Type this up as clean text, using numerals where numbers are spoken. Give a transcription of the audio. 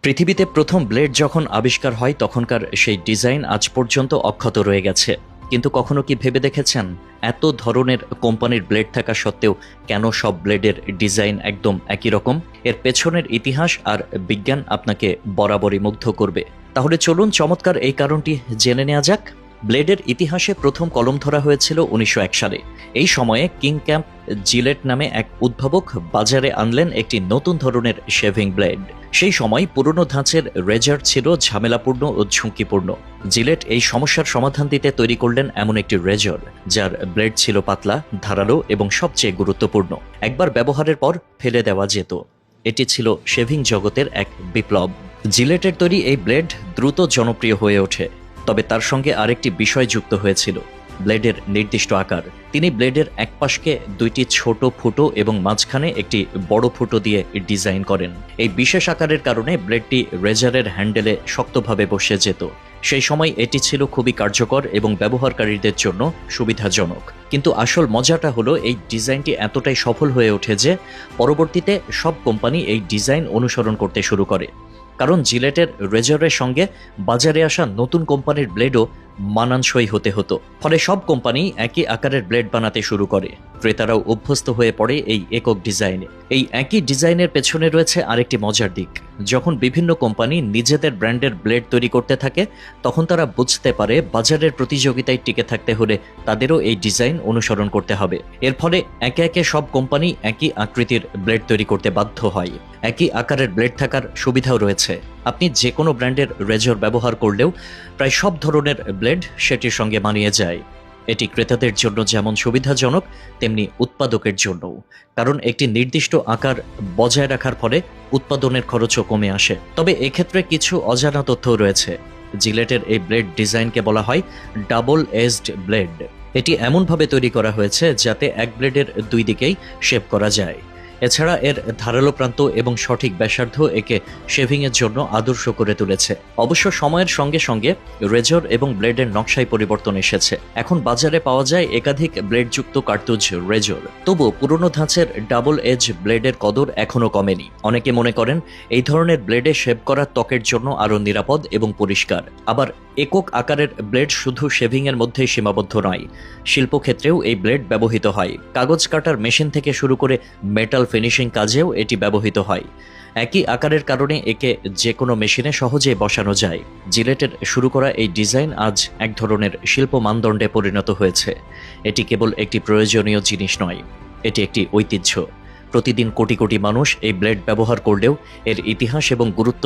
পৃথিবীতে প্রথম ব্লেড যখন আবিষ্কার হয় তখনকার সেই ডিজাইন আজ পর্যন্ত অক্ষত রয়ে গেছে। কিন্তু কখনো কি ভেবে দেখেছেন এত ধরনের কোম্পানির ব্লেড থাকা সত্ত্বেও কেন সব ব্লেডের ডিজাইন একদম একই রকম? এর পেছনের ইতিহাস আর বিজ্ঞান আপনাকে বরাবরই মুগ্ধ করবে। তাহলে চলুন চমৎকার এই কারণটি জেনে নেওয়া যাক। ব্লেডের ইতিহাসে প্রথম কলম ধরা হয়েছিল ১৯০১ সালে। এই সময়ে কিং ক্যাম্প জিলেট নামে এক উদ্ভাবক বাজারে আনলেন একটি নতুন ধরনের শেভিং ব্লেড। সেই সময় পুরনো ধাঁচের রেজার ছিল ঝামেলাপূর্ণ ও ঝুঁকিপূর্ণ। জিলেট এই সমস্যার সমাধান দিতে তৈরি করলেন এমন একটি রেজার যার ব্লেড ছিল পাতলা, ধারালো এবং সবচেয়ে গুরুত্বপূর্ণ একবার ব্যবহারের পর ফেলে দেওয়া যেত। এটি ছিল শেভিং জগতের এক বিপ্লব। জিলেটের তৈরি এই ব্লেড দ্রুত জনপ্রিয় হয়ে ওঠে, তবে তার সঙ্গে আরেকটি বিষয় যুক্ত হয়েছিল, ব্লেডের নির্দিষ্ট আকার। তিনি ব্লেডের এক পাশকে দুইটি ছোট ফুটো এবং মাঝখানে একটি বড় ফুটো দিয়ে ডিজাইন করেন। এই বিশেষ আকারের কারণে ব্লেডটি রেজারের হ্যান্ডেলে শক্তভাবে বসে যেত। সেই সময় এটি ছিল খুবই কার্যকর এবং ব্যবহারকারীদের জন্য সুবিধাজনক। কিন্তু আসল মজাটা হলো এই ডিজাইনটি এতটাই সফল হয়ে ওঠে যে পরবর্তীতে সব কোম্পানি এই ডিজাইন অনুসরণ করতে শুরু করে। কারণ জিলেটের রেজারের সঙ্গে বাজারে আসা নতুন কোম্পানির ব্লেডও মানানসই হতে হতো। ফলে সব কোম্পানি একই আকারের ব্লেড বানাতে শুরু করে। ক্রেতারাও অভ্যস্ত হয়ে পড়ে এই একক ডিজাইনে। এই একই ডিজাইনের পেছনে রয়েছে আরেকটি মজার দিক। যখন বিভিন্ন কোম্পানি নিজেদের ব্র্যান্ডের ব্লেড তৈরি করতে থাকে, তখন তারা বুঝতে পারে বাজারের প্রতিযোগিতায় টিকে থাকতে হলে তাদেরও এই ডিজাইন অনুসরণ করতে হবে। এর ফলে একে একে সব কোম্পানি একই আকৃতির ব্লেড তৈরি করতে বাধ্য হয়। একই আকারের ব্লেড থাকার সুবিধাও রয়েছে। আপনি যে কোনো ব্র্যান্ডের রেজর ব্যবহার করলেও প্রায় সব ধরনের ব্লেড সেটির সঙ্গে মানিয়ে যায়। এটি ক্রেতাদের জন্য যেমন সুবিধাজনক, তেমনি উৎপাদকের জন্যও। কারণ একটি নির্দিষ্ট আকার বজায় রাখার ফলে উৎপাদনের খরচও কমে আসে। তবে এক্ষেত্রে কিছু অজানা তথ্যও রয়েছে। জিলেটের এই ব্লেড ডিজাইনকে বলা হয় ডাবল এজড ব্লেড। এটি এমনভাবে তৈরি করা হয়েছে যাতে এক ব্লেডের দুই দিকেই শেভ করা যায়। এছাড়া এর ধারালো প্রান্ত এবং সঠিক ব্যাসার্ধ একে শেভিংয়ের জন্য আদর্শ করে তুলেছে। অবশ্য সময়ের সঙ্গে সঙ্গে রেজর এবং ব্লেডের নকশায় পরিবর্তন এসেছে। এখন বাজারে পাওয়া যায় একাধিক ব্লেডযুক্ত কার্তুজ রেজর। তবুও পুরনো ধাঁচের ডাবল এজ ব্লেডের কদর এখনও কমেনি। অনেকে মনে করেন এই ধরনের ব্লেডে শেভ করা ত্বকের জন্য আরও নিরাপদ এবং পরিষ্কার। আবার একক আকারের ব্লেড শুধু শেভিংয়ের মধ্যেই সীমাবদ্ধ নয়, শিল্পক্ষেত্রেও এই ব্লেড ব্যবহৃত হয়। কাগজ কাটার মেশিন থেকে শুরু করে মেটাল ফিনিশিং কাজেও এটি ব্যবহৃত হয়। একই আকারের কারণে একে যে কোনো মেশিনে সহজেই বসানো যায়। জিলেটের শুরু করা এই ডিজাইন আজ এক ধরনের শিল্প মানদণ্ডে পরিণত হয়েছে। এটি কেবল একটি প্রয়োজনীয় জিনিস নয়, এটি একটি ঐতিহ্য। প্রতিদিন কোটি কোটি মানুষ এই ব্লেড ব্যবহার করলেও এর ইতিহাস এবং গুরুত্ব